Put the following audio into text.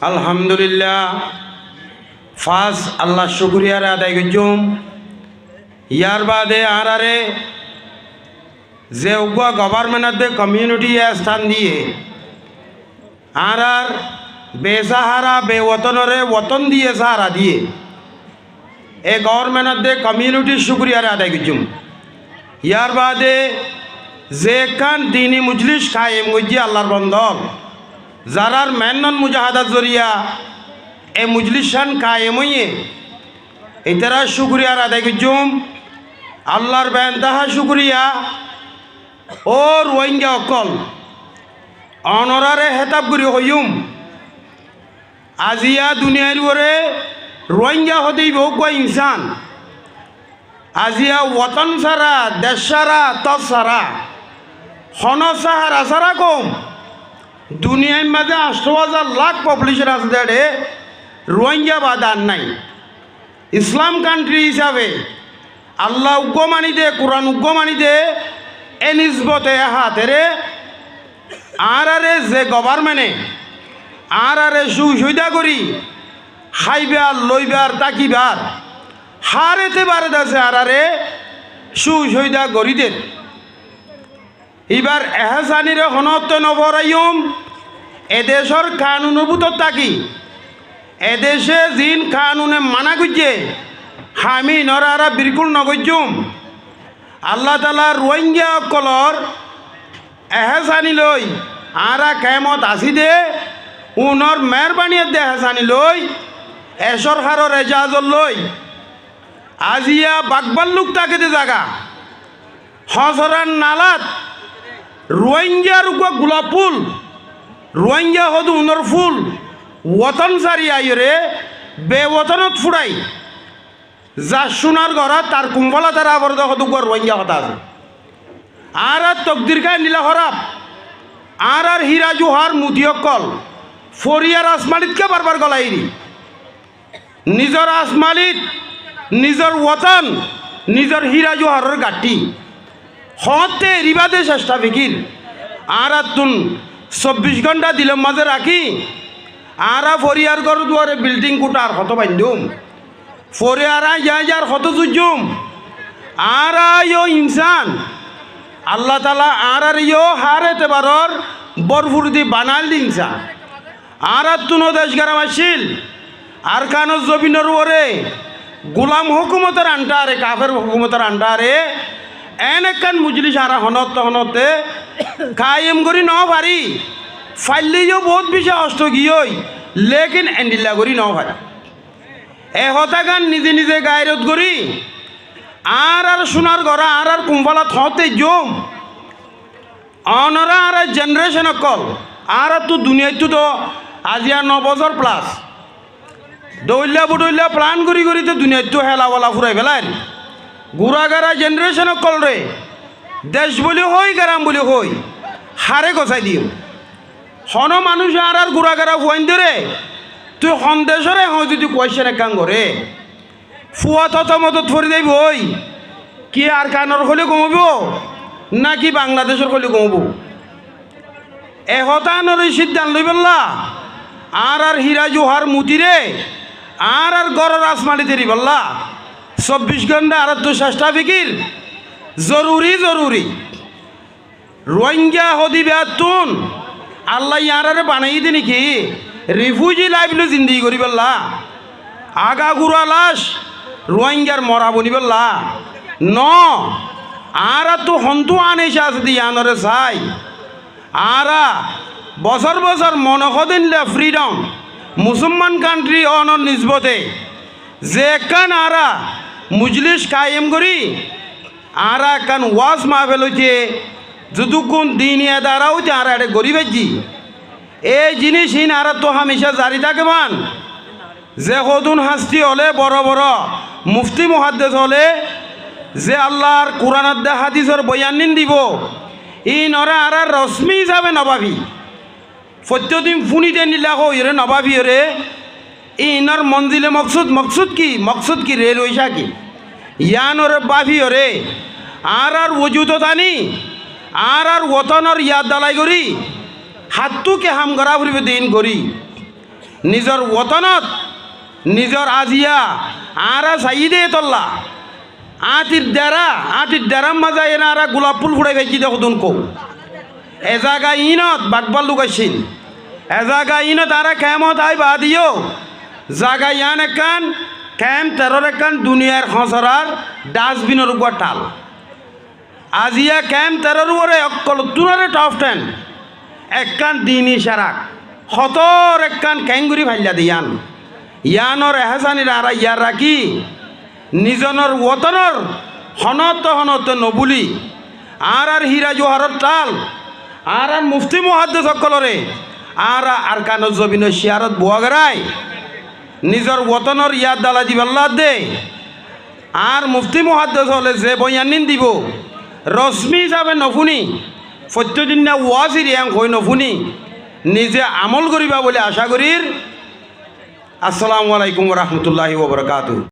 আলহামদুলিল্লাহ ফাস আল্লাহ শুকরিয়ার আদায় করছুম। ইয়ার বাদে আরে যে উগা গভর্নমেন্টের কমিউনিটি স্থান দিয়ে আর বেসাহারা বেওতনরে ওতন দিয়ে সাহারা দিয়ে এ গভর্নমেন্টের কমিউনিটির শুকরিয়ার আদায় করছুম। ইয়ার বাদে যে খান দিনী মুজলিস কায়েম করছি আল্লাহর বন্ধন যারার মেনন মুজাহাদার জরিয়া এ মুজলিসান কায়েম হইয়ে এটারা শুকরিয়ার আদায় করছুম। আল্লাহর বেন্তাহা শুকরিয়া ও রোহিঙ্গা অকল অনরারে হেতাব করি হইম আজিয়া দুনিয়ার ওরে রোহিঙ্গা হতেই বহু ইনসান আজিয়া ওতন সারা দেশ সারা তৎ সারা হন সাহারা সারা কম দুনিয়ার মাঝে 8,000 লাখ পপুলেশন আছে দেড়ে রোহিঙ্গা বাদার নাই। ইসলাম কান্ট্রি হিসাবে আল্লাহ উগ্র মানি দে কোরআন উগ্র মানি দে এ নিসবতে হাতেরে আরে যে গভর্নমেন্টে আরে সুবিধা করি খাইবার লইবার তাকিবার হারেতে বারে আছে আরে সুবিধা করি দে। এবার এহসানির হনত নবরাইম এদেশের কানুনভূত তাকি এদেশে জিন কানুনে মানা করছে হামি নরারা বিলকুল নগজুম। আল্লাহ তালা রোহিঙ্গা কলর এহসানি লই আরা কেমত আসি দে উনর মেহরবানিয়ে দে এহসানি লই এসর হারর এজাজর লই আজিয়া বাকবাল লোক তাকে দে জাগা হসরান নালাত রোহিঙ্গার গোলাপ ফুল রোহিঙ্গা হদু উনর ফুল ওতন সারি আইরে বেওতনত ফুরাই যা সোনার ঘর তার কুম্ভলা তারা আবার হদু রোহিঙ্গা হতা আছে আর তকদির খায় নীলা হরাপ আর হীরা জোহার মুদিয়কল ফরিয়ার আসমালিতকে বারবার গলাইরি নিজর আসমালিত নিজর ওতন নিজর হীরা জোহারের গাঠি হতে রিবাদে চেষ্টা ফিকির আর তুন 24 ঘন্টা দিলের মাঝে রাখি আর ফরিয়ার ঘর দুয়ারে বিল্ডিং কুটার হত বান্ধুম ফরিয়ারা যার হত জুজুম আর ইনসান আল্লাহ তালা আর হারেতে বারর বরফুরদি বানাল দিনসা আর তুনো দেশ গ্রাম আসিল আর কানো জবিনের ওরে গোলাম হুকুমতের আন্ডারে কাফের হুকুমতের আন্ডারে এনেকান মুজলিস আর হনতে কায়েম করি ন পারি ফাইলেও বহুত বেশি অষ্ট গিয়েই লেকিন এন্ডিল্লা করি ন পারি এ হতাগান নিজে নিজে গায়রত করি আর সোনার গড়া আর কুম্ভলা থতে জম অনরা আর জেনারেশন কল আর তো দুনিয়ায় তো আজিয়া 9 বছর প্লাস দৌল্লা বুডল্লা প্লান করি করি তো দুনিয়ায় তো হেলাওয়ালা ফুরাই ফেলার গুড়াগারা জেনারেশন কল রে দেশ বলি হই গ্রাম বলি হই হারে গছাই দিও হন মানুষ আর গুড়াগারা ফুয়াইন ধরে তুই সন্দেশরে হয় যদি কোয়েশ্চেন একাং করে ফুয়া তত মতত ফরি যাইব ওই কি আর কানর হলে কমব নাকি বাংলাদেশের হলে কমব এহতানোর সিদ্ধান্ত লই বললা আর হীরা জোহার মুতিরে আর গড়ের আসমালি তেরি বললা 24 ঘন্টা আর তো চেষ্টা ফিকির জরুরি জরুরি রোহিঙ্গা হদিবে তুন আল্লাহ ইয়ারে বানাই দি নাকি রিফিউজি লাইফলো জিন্দি করি বললা আগা গুড়া লাশ রোহিঙ্গার মরা বনি বললা ন আর তো হন্তু আনেছে আছে দিয়ানরে চাই আর বছর বছর মনসদিনলে ফ্রিডম মুসলমান কান্ট্রি অনর নিজবতে যে কান আরা মুজলিস কায়েম করি আর কান ওয়াজ মাহফিল হইতে যদুক্ষণ দিন এদারা হইতে আর এটা গরিবেজি এই জিনিস হিন আর তো হামেশা জারি থাকে মান যে হদুন হাস্তি হলে বড় বড় মুফতি মুহাদ্দিস হলে যে আল্লাহর কোরআনের দে হাদিসের বয়ান নিন দিব ই নরা আর রশ্মি হিসাবে নবাবি প্রত্যেকদিন ফুনিতে নিলা হইরে নবাবি রে ইনর মঞ্জিলে মকসুদ কি রে রইসা কি ইয়ানরে বাফি রে আর ওজুত তানি আর ওতনর ইয়াদ দালাই করি হাতটুকে হাম করা ফুরিবে দিন করি নিজর ওতনত নিজর আজিয়া আরা চাইদে তল্লা আটির ডেরাম মাজা এনা আরা গোলাপ ফুল ফুড়াই ভাইছি দেখো তুন কৌ এজাগা ইনত বাগবাল লুকাইছিল এজাগা ইনত আরা কেমত আই বা দিও জাগা ইয়ান একান কেম তেরর একান দুনিয়ার খসরার ডাস্টবিনের উপর টাল আজিয়া কেম তেরর উপরে অকল তুরারে টপ 10 একান দিন ইশারাক হতর একান ক্যাঙ্গুরি ভাইলা দিয়ান ইয়ানর এহসানির আরা ইয়ার রাখি নিজনের ওতনর হনত নবুলি আর হীরা জোহারর তাল আর মুফতি মুহাদ্দিস সকলরে আর কানো জবিন শিয়ারত বুয়াগরাই নিজর ওতনর ইয়াদ দালা দিবাল্লা দে আর মুফতি মুহাদ্দিস হলে যে বয়ানিন দিব রশ্মি হিসাবে নফুনি প্রত্যেকদিন না ওয়াজির ইয়াং হই নফুনি নিজে আমল করিবা বলে আশা করির। আসসালামু আলাইকুম রহমতুল্লাহি ওয়া বারাকাতুহু।